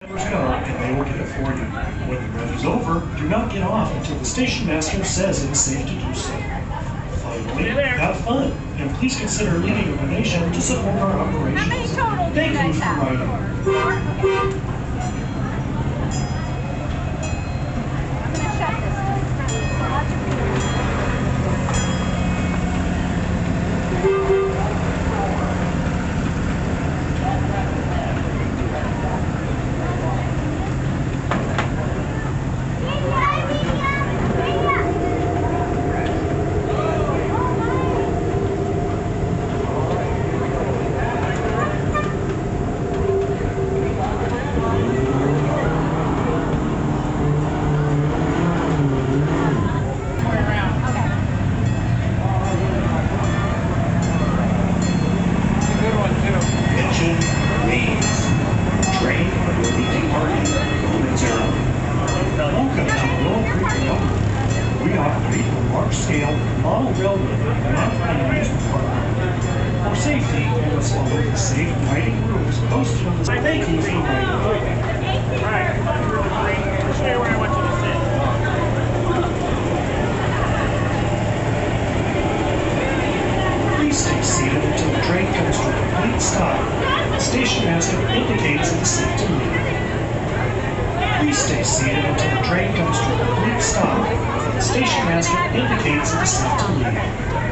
Members go, and they will get it for you. When the run is over, do not get off until the station master says it is safe to do so. Finally, have fun, and please consider leaving a donation to support our operations. Thank you for riding. We operate a large-scale model railroad not unused for safety and must follow the safe riding rules posted on the thank you for riding. Alright, stay where I want you to sit. Please stay seated until the train comes to a complete stop. The station master indicates it is safe to leave. Please stay seated until the train comes to a complete stop. The station master indicates it is safe to leave.